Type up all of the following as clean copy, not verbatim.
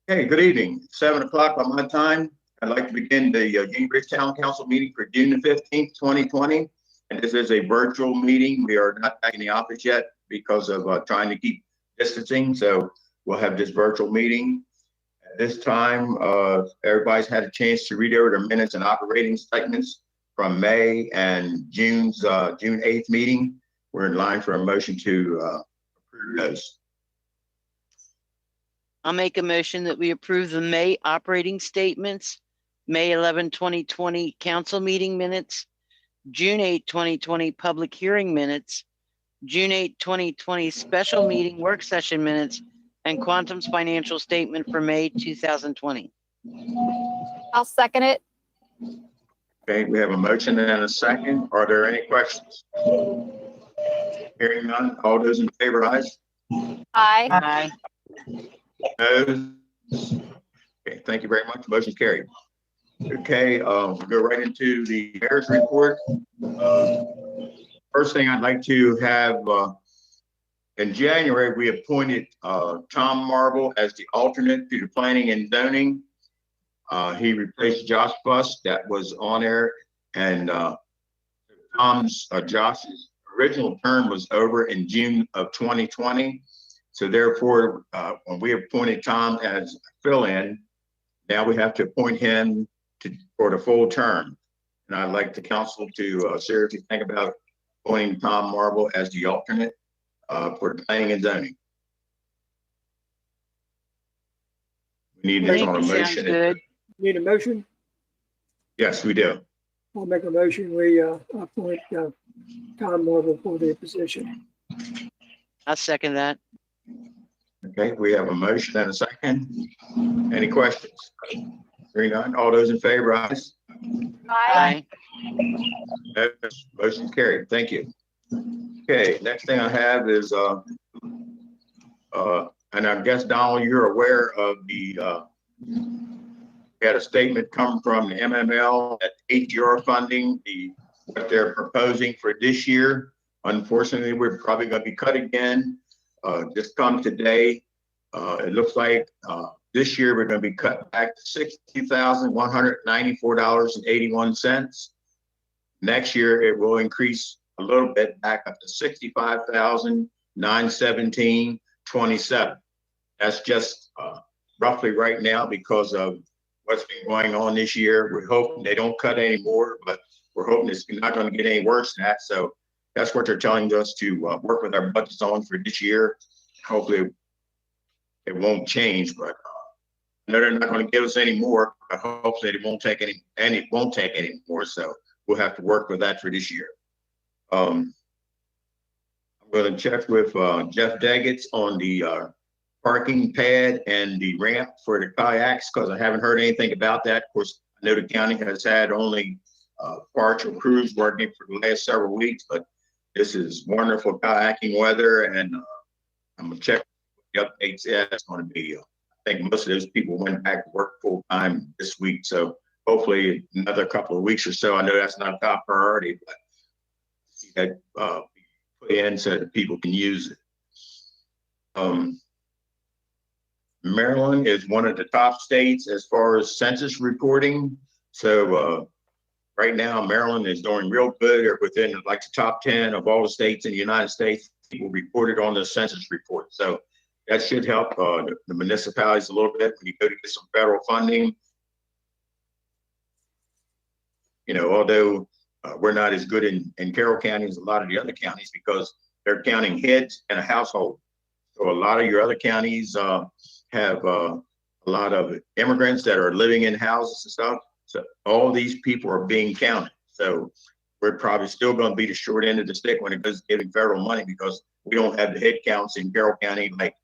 Hey, good evening. 7 o'clock on my time. I'd like to begin the Unionbridge Town Council meeting for June the 15th, 2020. And this is a virtual meeting. We are not back in the office yet because of trying to keep distancing. So we'll have this virtual meeting. At this time, everybody's had a chance to read over their minutes and operating statements from May and June 8th meeting. We're in line for a motion to approve those. I'll make a motion that we approve the May operating statements, May 11, 2020 council meeting minutes, June 8, 2020 public hearing minutes, June 8, 2020 special meeting work session minutes, and Quantum's financial statement for May 2020. I'll second it. Okay, we have a motion and a second. Are there any questions? Hearing none, all those in favor, ayes? Aye. Aye. Opposed? Okay, thank you very much. Motion carried. Okay, we'll go right into the mayor's report. First thing I'd like to have, in January, we appointed Tom Marble as the alternate to the planning and zoning. He replaced Josh Buss that was on there, and Josh's original term was over in June of 2020. So therefore, when we appointed Tom as fill-in, now we have to appoint him for the full term. And I'd like the council to seriously think about appointing Tom Marble as the alternate for the planning and zoning. We need this on a motion. Good. Need a motion? Yes, we do. I'll make a motion. We appoint Tom Marble for the position. I'll second that. Okay, we have a motion and a second. Any questions? Hearing none, all those in favor, ayes? Aye. Motion carried. Thank you. Okay, next thing I have is, and I guess, Donald, you're aware of we had a statement come from the MML at ATR funding, what they're proposing for this year. Unfortunately, we're probably going to be cut again. Just come today. It looks like this year we're going to be cut back to $60,194.81. Next year it will increase a little bit back up to $65,917.27. That's just roughly right now because of what's been going on this year. We're hoping they don't cut any more, but we're hoping it's not going to get any worse than that. So that's what they're telling us to work with our budgets on for this year. Hopefully it won't change, but I know they're not going to give us any more. I hope that it won't take any more. So we'll have to work with that for this year. I'm going to check with Jeff Daggett's on the parking pad and the ramp for the kayaks because I haven't heard anything about that. Of course, I know the county has had only partial crews working for the last several weeks, but this is wonderful kayaking weather, and I'm gonna check what the updates. Yeah, it's going to be. I think most of those people went back to work full time this week, so hopefully another couple of weeks or so. I know that's not a top priority, but see that put in so that people can use it. Maryland is one of the top states as far as census reporting. So right now, Maryland is doing real good. They're within like the top 10 of all the states in the United States. People reported on the census report. So that should help the municipalities a little bit when you go to get some federal funding. You know, although we're not as good in Carroll County as a lot of the other counties because they're counting heads in a household. So a lot of your other counties have a lot of immigrants that are living in houses and stuff. So all these people are being counted. So we're probably still going to be the short end of the stick when it comes to giving federal money because we don't have the head counts in Carroll County like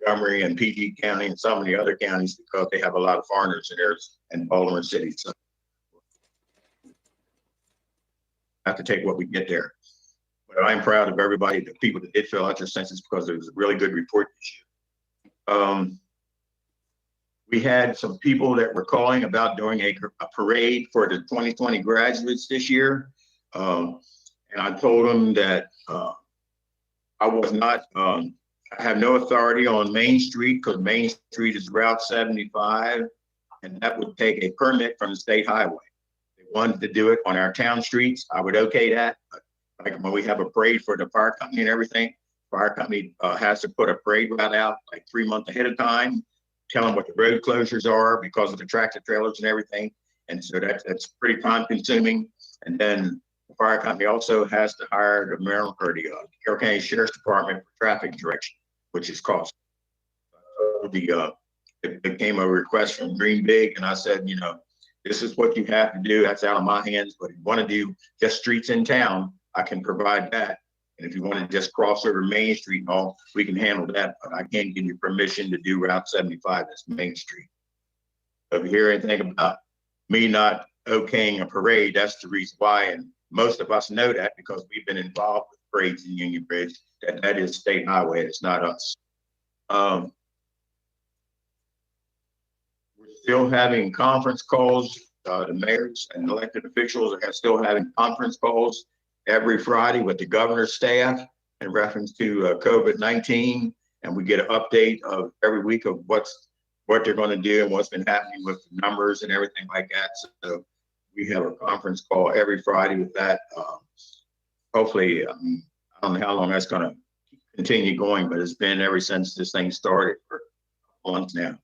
Montgomery and PG County and some of the other counties because they have a lot of foreigners in there and Baltimore City. So I have to take what we get there. But I'm proud of everybody, the people that did fill out their census because it was a really good report this year. We had some people that were calling about doing a parade for the 2020 graduates this year. And I told them that I was not I have no authority on Main Street because Main Street is Route 75, and that would take a permit from the state highway. If they wanted to do it on our town streets, I would okay that. But like when we have a parade for the fire company and everything, fire company has to put a parade route out like 3 months ahead of time, tell them what the road closures are because of the tractor trailers and everything. And so that's pretty time consuming. And then the fire company also has to hire the Maryland or the Carroll County Sheriff's Department for traffic direction, which is costly. It came a request from Green Big, and I said, you know, this is what you have to do. That's out of my hands. But if you want to do just streets in town, I can provide that. And if you want to just cross over Main Street and all, we can handle that. But I can't give you permission to do Route 75. That's Main Street. So if you hear anything about me not okaying a parade, that's the reason why. And most of us know that because we've been involved with parades in Union Bridge. That is state highway. It's not us. We're still having conference calls. The mayors and elected officials are still having conference calls every Friday with the governor's staff in reference to COVID-19. And we get an update of every week of what they're going to do and what's been happening with the numbers and everything like that. So we have a conference call every Friday with that. Hopefully, I don't know how long that's going to continue going, but it's been ever since this thing started for months now.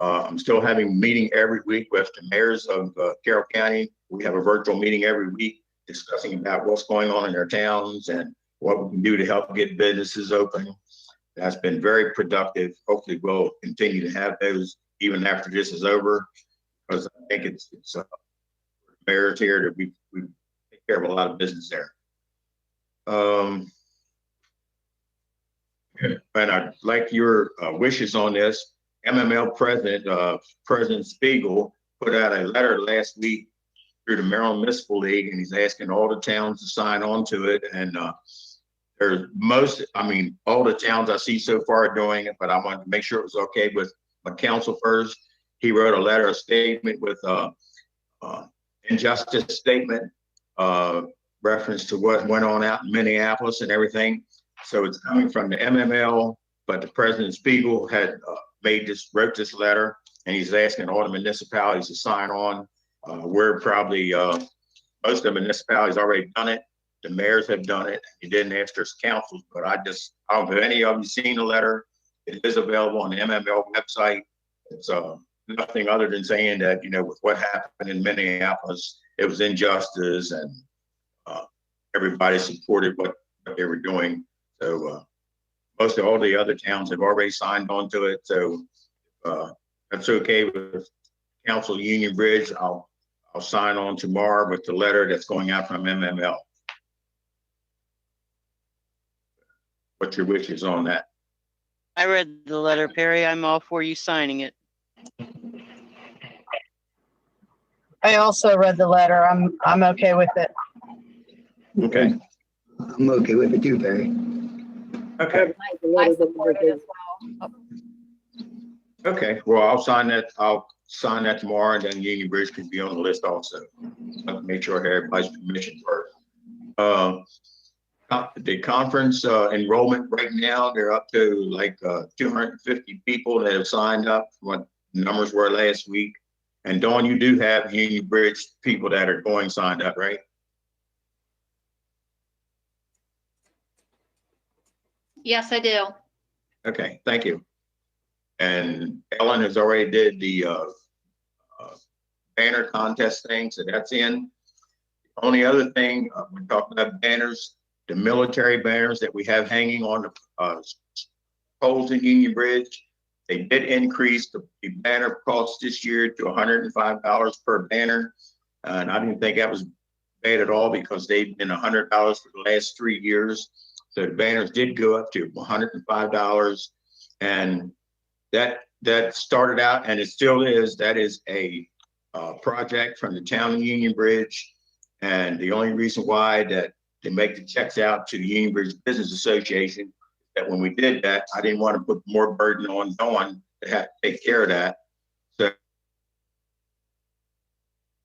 I'm still having a meeting every week with the mayors of Carroll County. We have a virtual meeting every week discussing about what's going on in their towns and what we can do to help get businesses open. That's been very productive. Hopefully we'll continue to have those even after this is over, because I think it's mayors here that we take care of a lot of business there. And I'd like your wishes on this. MML President Spiegel put out a letter last week through the Maryland Municipal League, and he's asking all the towns to sign on to it. And there's all the towns I see so far are doing it, but I wanted to make sure it was okay with my council first. He wrote a letter, a statement with injustice statement, reference to what went on out in Minneapolis and everything. So it's coming from the MML, but the President Spiegel had wrote this letter, and he's asking all the municipalities to sign on. We're probably, most of the municipalities already done it. The mayors have done it. He didn't ask their councils, but I don't know if any of you seen the letter. It is available on the MML website. It's nothing other than saying that, you know, with what happened in Minneapolis, it was injustice, and everybody supported what they were doing. So most of all the other towns have already signed on to it. So that's okay with Council Union Bridge. I'll sign on tomorrow with the letter that's going out from MML. What's your wishes on that? I read the letter, Perry. I'm all for you signing it. I also read the letter. I'm okay with it. Okay. I'm okay with it too, Barry. Okay. I support it as well. Okay. Well, I'll sign that. I'll sign that tomorrow, and then Union Bridge can be on the list also. I'll make sure I have everybody's permission first. The conference enrollment right now, they're up to like 250 people that have signed up. What the numbers were last week. And Dawn, you do have Union Bridge people that are going signed up, right? Yes, I do. Okay, thank you. And Ellen has already did the banner contest thing, so that's in. The only other thing, we're talking about banners, the military banners that we have hanging on the poles in Union Bridge. They did increase the banner cost this year to $105 per banner. And I didn't think that was bad at all because they've been $100 for the last 3 years. So the banners did go up to $105. And that started out, and it still is, that is a project from the town of Union Bridge. And the only reason why that they make the checks out to the Union Bridge Business Association, that when we did that, I didn't want to put more burden on Dawn to have to take care of that.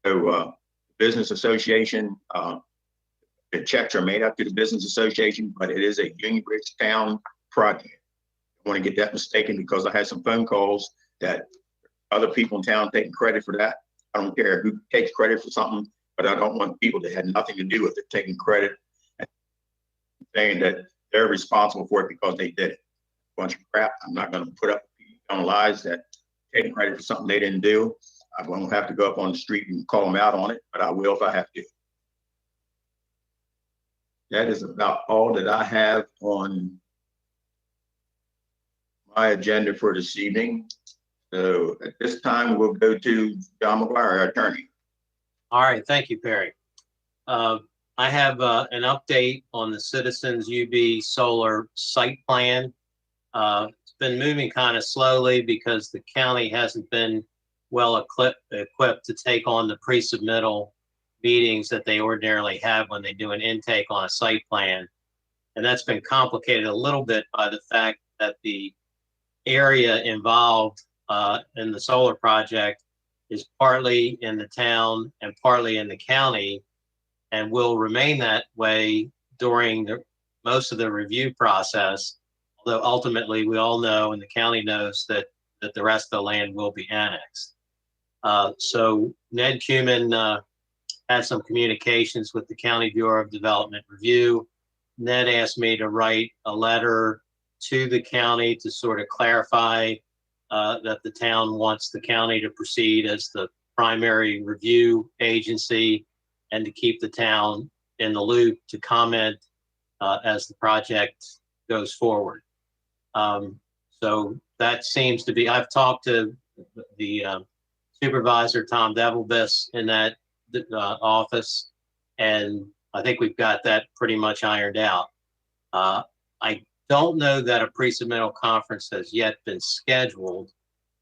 So Business Association, the checks are made up to the Business Association, but it is a Union Bridge town project. I want to get that mistaken because I had some phone calls that other people in town taking credit for that. I don't care who takes credit for something, but I don't want people that had nothing to do with it taking credit and saying that they're responsible for it because they did it. Bunch of crap. I'm not going to put up on lies that taking credit for something they didn't do. I won't have to go up on the street and call them out on it, but I will if I have to. That is about all that I have on my agenda for this evening. So at this time, we'll go to John Maguire, our attorney. All right, thank you, Perry. I have an update on the Citizens UB Solar site plan. It's been moving kind of slowly because the county hasn't been well equipped to take on the pre-submittal meetings that they ordinarily have when they do an intake on a site plan. And that's been complicated a little bit by the fact that the area involved in the solar project is partly in the town and partly in the county, and will remain that way during most of the review process. Although ultimately we all know, and the county knows, that the rest of the land will be annexed. So Ned Cuman had some communications with the County Bureau of Development Review. Ned asked me to write a letter to the county to sort of clarify that the town wants the county to proceed as the primary review agency and to keep the town in the loop to comment as the project goes forward. So that seems to be, I've talked to the supervisor, Tom Devilbus, in that office, and I think we've got that pretty much ironed out. I don't know that a pre-submittal conference has yet been scheduled.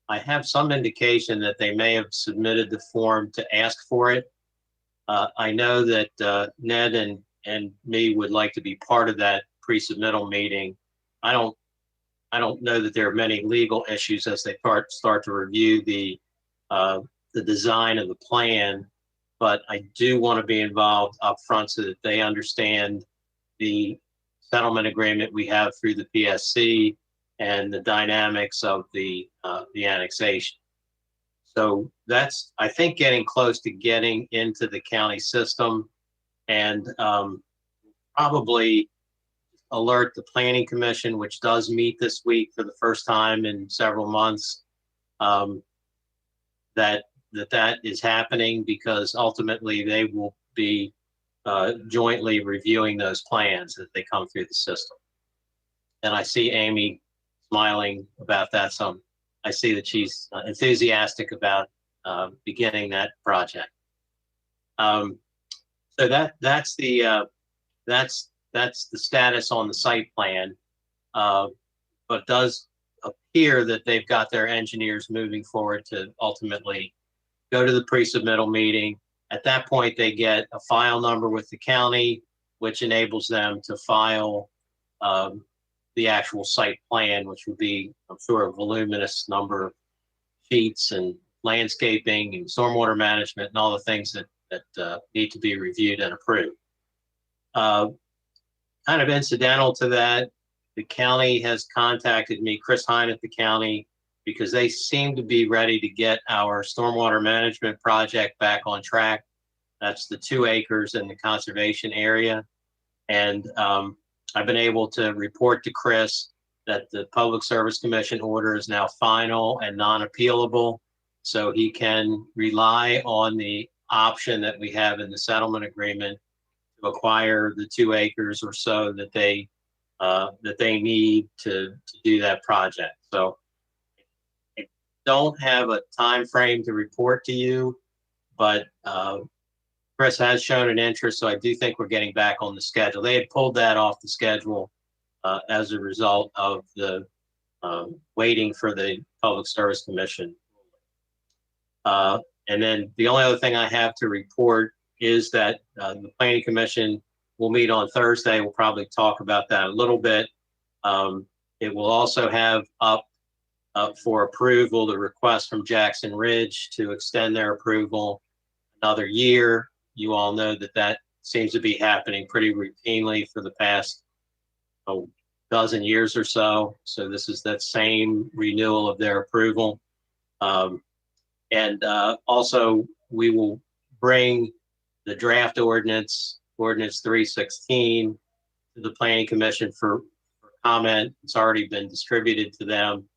I have some indication that they may have submitted the form to ask for it. I know that Ned and me would like to be part of that pre-submittal meeting. I don't know that there are many legal issues as they start to review the design of the plan, but I do want to be involved up front so that they understand the settlement agreement we have through the PSC and the dynamics of the annexation. So that's, I think, getting close to getting into the county system, and probably alert the Planning Commission, which does meet this week for the first time in several months, that is happening, because ultimately they will be jointly reviewing those plans as they come through the system. And I see Amy smiling about that. So I see that she's enthusiastic about beginning that project. So that's the status on the site plan, but does appear that they've got their engineers moving forward to ultimately go to the pre-submittal meeting. At that point, they get a file number with the county, which enables them to file the actual site plan, which would be, I'm sure, a voluminous number of sheets and landscaping and stormwater management and all the things that need to be reviewed and approved. Kind of incidental to that, the county has contacted me, Chris Hine at the county, because they seem to be ready to get our stormwater management project back on track. That's the 2 acres in the conservation area. And I've been able to report to Chris that the Public Service Commission order is now final and non-appealable. So he can rely on the option that we have in the settlement agreement to acquire the 2 acres or so that they need to do that project. So I don't have a time frame to report to you, but Chris has shown an interest, so I do think we're getting back on the schedule. They had pulled that off the schedule as a result of the waiting for the Public Service Commission. And then the only other thing I have to report is that the Planning Commission will meet on Thursday. We'll probably talk about that a little bit. It will also have up for approval the request from Jackson Ridge to extend their approval another year. You all know that seems to be happening pretty routinely for the past dozen years or so. So this is that same renewal of their approval. Also, we will bring the draft ordinance 316, to the Planning Commission for comment. It's already been distributed to them.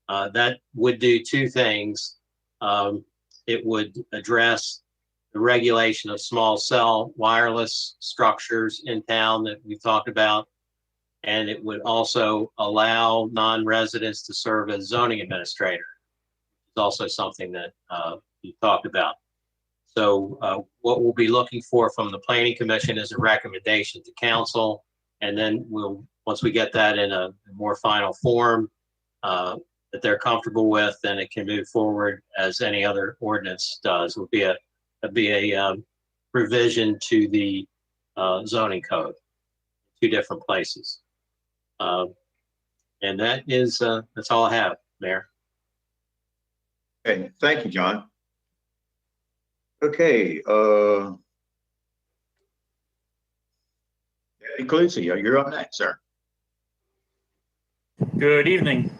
That would do two things. It would address the regulation of small cell wireless structures in town that we talked about. And it would also allow non-residents to serve as zoning administrator. It's also something that you talked about. So what we'll be looking for from the Planning Commission is a recommendation to council. And then once we get that in a more final form that they're comfortable with, then it can move forward as any other ordinance does. It would be a revision to the zoning code, two different places. And that's all I have, Mayor. Okay, thank you, John. Okay, Clancy, you're up next, sir. Good evening.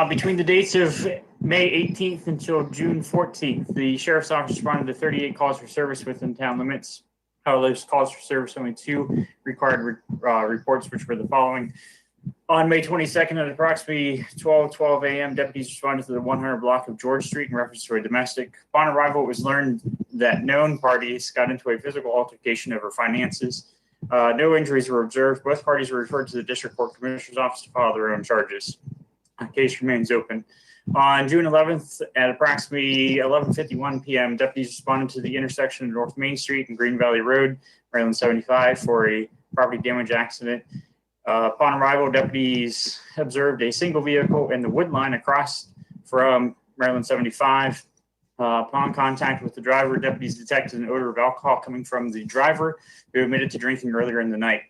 Between the dates of May 18th until June 14th, the Sheriff's Office responded to 38 calls for service within town limits. Out of those calls for service, only 2 required reports, which were the following. On May 22nd at approximately 12:12 a.m., deputies responded to the 100 block of George Street in reference to a domestic. Upon arrival, it was learned that known parties got into a physical altercation over finances. No injuries were observed. Both parties were referred to the District Court Commissioner's Office to file their own charges. The case remains open. On June 11th at approximately 11:51 p.m., deputies responded to the intersection of North Main Street and Green Valley Road, Maryland 75, for a property damage accident. Upon arrival, deputies observed a single vehicle in the wood line across from Maryland 75. Upon contact with the driver, deputies detected an odor of alcohol coming from the driver, who admitted to drinking earlier in the night.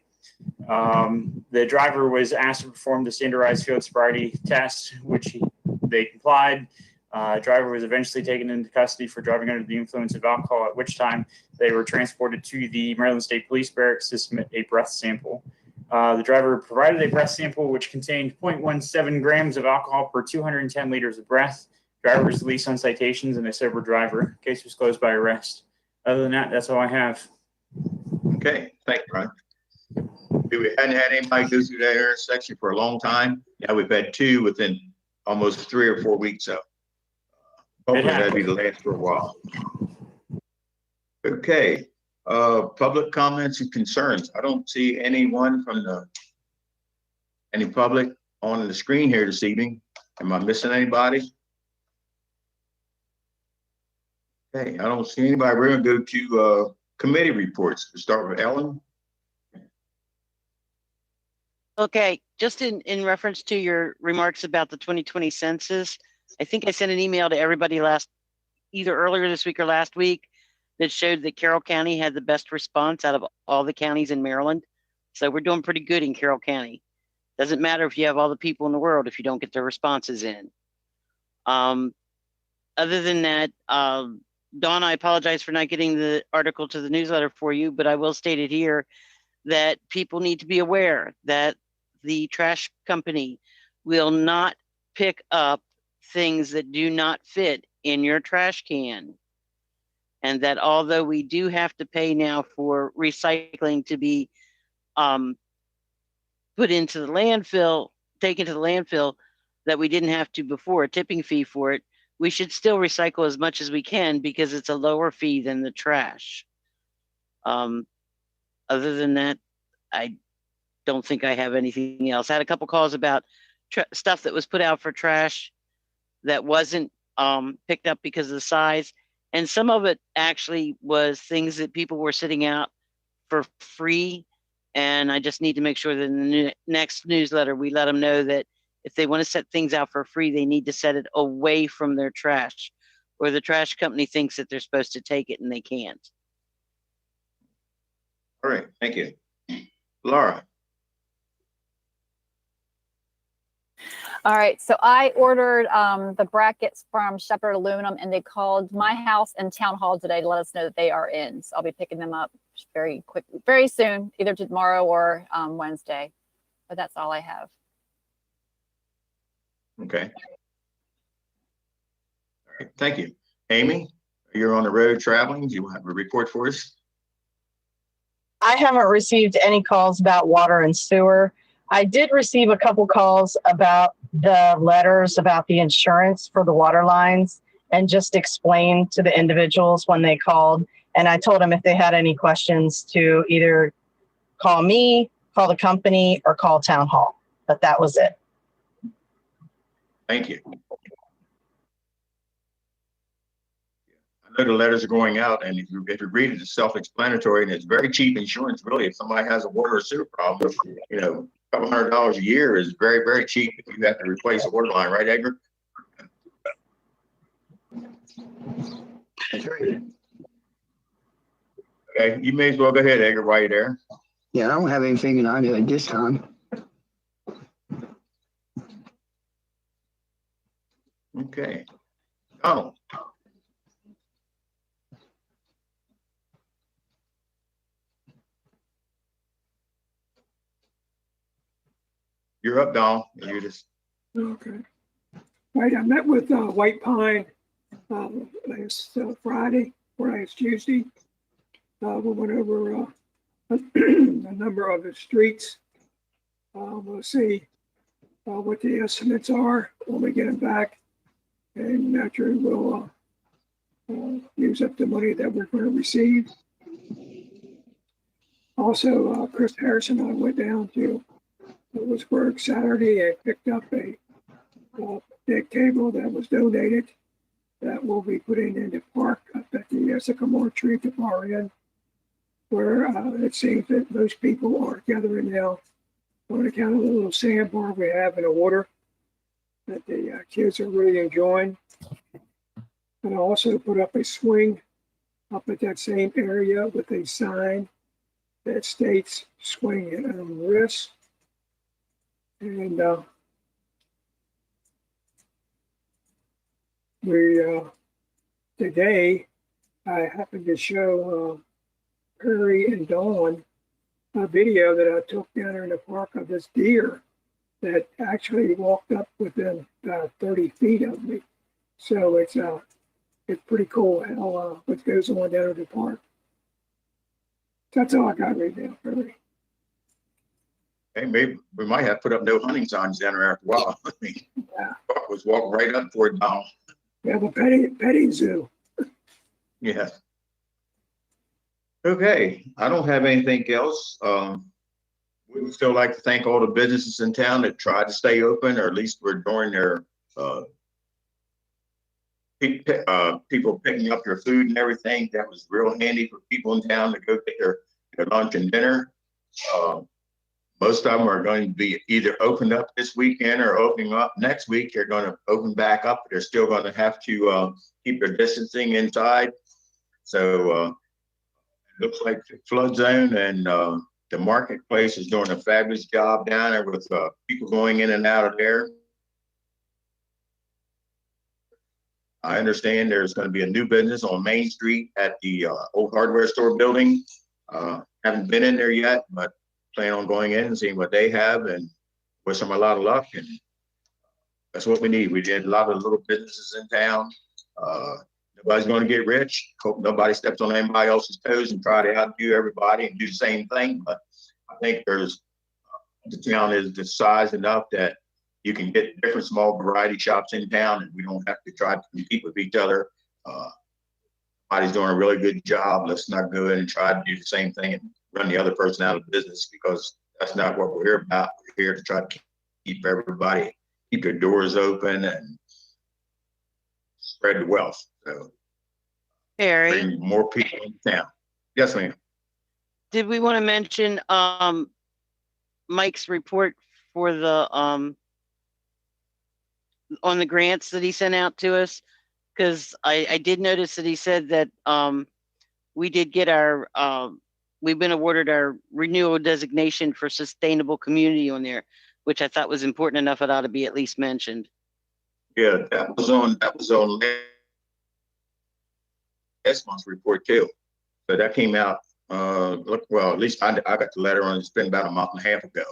The driver was asked to perform the standardized field sobriety test, which they complied. Driver was eventually taken into custody for driving under the influence of alcohol, at which time they were transported to the Maryland State Police Barracks to submit a breath sample. The driver provided a breath sample which contained 0.17 grams of alcohol per 210 liters of breath. Driver was released on citations and a sober driver. Case was closed by arrest. Other than that, that's all I have. Okay, thank you, Brian. We hadn't had anybody go through that intersection for a long time. Now we've had 2 within almost 3 or 4 weeks. So hopefully that'll be the last for a while. Okay, public comments and concerns. I don't see anyone from any public on the screen here this evening. Am I missing anybody? Okay, I don't see anybody. We're gonna go to committee reports. We'll start with Ellen. Okay, just in reference to your remarks about the 2020 census, I think I sent an email to everybody either earlier this week or last week, that showed that Carroll County had the best response out of all the counties in Maryland. So we're doing pretty good in Carroll County. Doesn't matter if you have all the people in the world if you don't get the responses in. Other than that, Dawn, I apologize for not getting the article to the newsletter for you, but I will state it here that people need to be aware that the trash company will not pick up things that do not fit in your trash can. And that although we do have to pay now for recycling to be put into the landfill, taken to the landfill, that we didn't have to before, a tipping fee for it, we should still recycle as much as we can because it's a lower fee than the trash. Other than that, I don't think I have anything else. I had a couple calls about stuff that was put out for trash that wasn't picked up because of the size. And some of it actually was things that people were sitting out for free. And I just need to make sure that in the next newsletter, we let them know that if they want to set things out for free, they need to set it away from their trash, or the trash company thinks that they're supposed to take it and they can't. All right, thank you. Laura. All right, so I ordered the brackets from Shepherd Aluminum, and they called my house and town hall today to let us know that they are in. So I'll be picking them up very quick, very soon, either tomorrow or Wednesday. But that's all I have. Okay. All right, thank you. Amy, you're on the road traveling. Do you have a report for us? I haven't received any calls about water and sewer. I did receive a couple calls about the letters about the insurance for the water lines, and just explained to the individuals when they called. And I told them if they had any questions to either call me, call the company, or call town hall. But that was it. Thank you. I know the letters are going out, and if you read it, it's self-explanatory, and it's very cheap insurance, really. If somebody has a water or sewer problem, you know, a couple $100 a year is very, very cheap if you have to replace a water line, right, Edgar? That's right. Okay, you may as well go ahead, Edgar, while you're there. Yeah, I don't have anything on it at this time. Okay. Donald. You're up, Donald. You just, Okay. Right, I met with White Pine last Friday or last Tuesday. We went over a number of the streets. We'll see what the estimates are when we get them back. And naturally, we'll use up the money that we're going to receive. Also, Chris Harrison and I went down to Lewisburg Saturday and picked up a big cable that was donated that will be putting in the park up at the sycamore tree at the far end, where it seems that most people are gathering now on account of the little sandbar we have in the water that the kids are really enjoying. And I also put up a swing up at that same area with a sign that states swing at own risk. And today I happened to show Perry and Dawn a video that I took down there in the park of this deer that actually walked up within 30 feet of me. So it's pretty cool how what goes on down at the park. That's all I got right now, Perry. hey, maybe we might have to put up no hunting signs down there after a while. I mean, Yeah. Buck was walking right up toward Donald. We have a petting zoo. Yes. Okay, I don't have anything else. We'd still like to thank all the businesses in town that tried to stay open, or at least were during their people picking up their food and everything. That was real handy for people in town to go get their lunch and dinner. Most of them are going to be either opened up this weekend or opening up next week. They're going to open back up, but they're still going to have to keep their distancing inside. So it looks like the flood zone and the marketplace is doing a fabulous job down there with people going in and out of there. I understand there's going to be a new business on Main Street at the old hardware store building. Haven't been in there yet, but plan on going in and seeing what they have, and wish them a lot of luck. And that's what we need. We did a lot of little businesses in town. Nobody's going to get rich. Hope nobody steps on anybody else's toes and try to outdo everybody and do the same thing. But I think the town is the size enough that you can get different small variety shops in town, and we don't have to try to compete with each other. Everybody's doing a really good job. Let's not go in and try to do the same thing and run the other person out of business, because that's not what we're here about. We're here to try to keep everybody, keep their doors open and spread the wealth. So Harry, bring more people in town. Yes, ma'am. did we want to mention Mike's report for the on the grants that he sent out to us? Because I did notice that he said that we did get our we've been awarded our renewal designation for sustainable community on there, which I thought was important enough. It ought to be at least mentioned. Yeah, that was on last month's report too. So that came out Look, well, at least I got the letter on, it's been about a month and a half ago.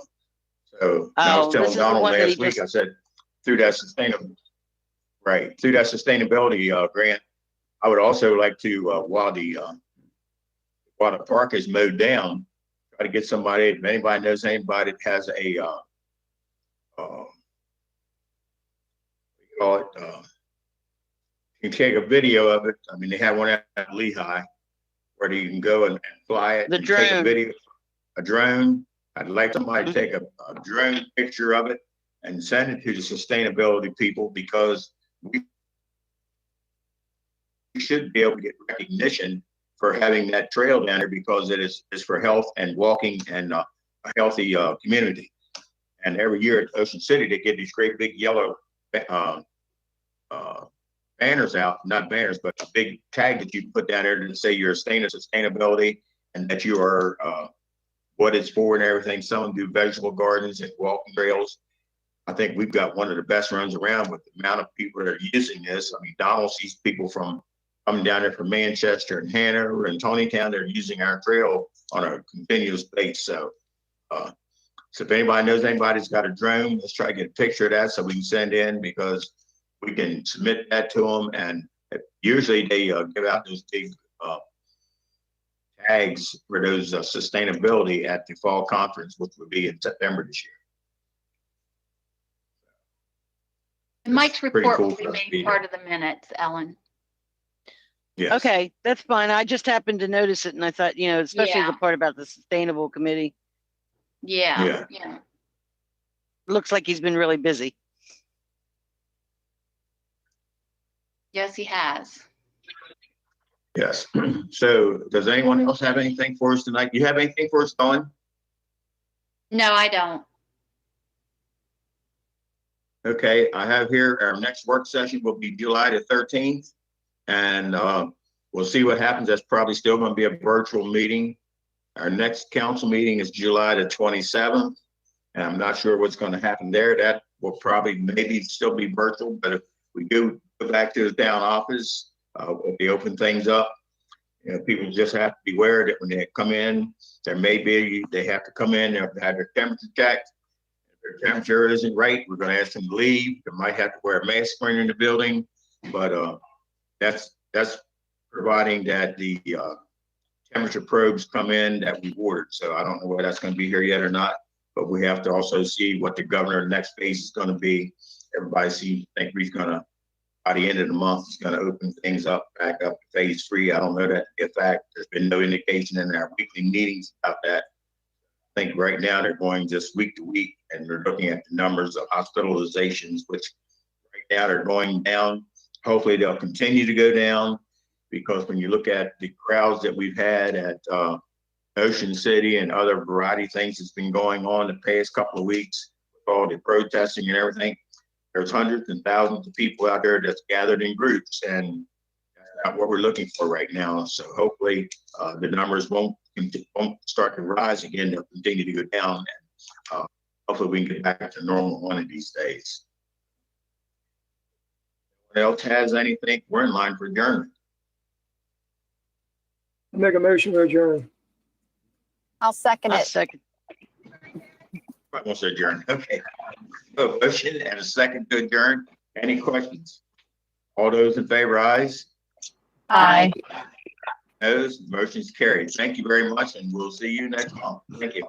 So and I Oh, was this telling is the Donald one that he last week, just- I said, through that sustainability grant, I would also like to, while the park is mowed down, try to get somebody, if anybody knows anybody that has a, call it, you can take a video of it. I mean, they have one at Lehigh where you can go and fly it. The and take a drone. video, a drone. I'd like somebody to take a drone picture of it and send it to the sustainability people, because we should be able to get recognition for having that trail down there, because it is for health and walking and a healthy community. And every year at Ocean City, they get these great big yellow banners out, not banners, but a big tag that you put down there to say you're a sustainability and that you are what it's for and everything. Some do vegetable gardens and walking trails. I think we've got one of the best runs around with the amount of people that are using this. I mean, Donald sees people from coming down there from Manchester and Hanover and Tonytown. They're using our trail on a continuous basis. So if anybody knows anybody's got a drone, let's try to get a picture of that so we can send in, because we can submit that to them. And usually they give out those big tags for those sustainability at the fall conference, which would be in September this year. Mike's pretty report cool will be for us to made be part of the minutes, Ellen. Yes. Okay, that's fine. I just happened to notice it and I thought, especially Yeah. the part about the sustainable committee. Yeah. Looks like he's been really busy. Yes, he has. Yes. So does anyone else have anything for us tonight? You have anything for us, Dawn? No, I don't. Okay, I have here, our next work session will be July the 13th. And we'll see what happens. That's probably still going to be a virtual meeting. Our next council meeting is July the 27th. And I'm not sure what's going to happen there. That will probably maybe still be virtual, but if we do go back to the town office, we'll be open things up. People just have to be aware that when they come in, they have to come in, they have to have their temperature checked. If their temperature isn't right, we're going to ask them to leave. They might have to wear a mask when in the building, but that's providing that the temperature probes come in that we ordered. So I don't know whether that's going to be here yet or not, but we have to also see what the governor next phase is going to be. Everybody seems to think he's going to, by the end of the month, he's going to open things up, back up to phase 3. I don't know that in fact, there's been no indication in our weekly meetings about that. I think right now they're going just week to week, and they're looking at the numbers of hospitalizations, which right now they're going down. Hopefully they'll continue to go down, because when you look at the crowds that we've had at Ocean City and other variety of things that's been going on the past couple of weeks, with all the protesting and everything, there's hundreds and thousands of people out there that's gathered in groups, and that's not what we're looking for right now. So hopefully the numbers won't start to rise again. They'll continue to go down, and hopefully we can get back to normal one of these days. Anyone else has anything? We're in line for adjournment. I'll make a motion to adjourn. I'll second I'll it. second. Right, wants to adjourn. Okay. A motion and a second to adjourn. Any questions? All those in favor, ayes. Aye. Opposed, motion's carried. Thank you very much, and we'll see you next month. Thank you.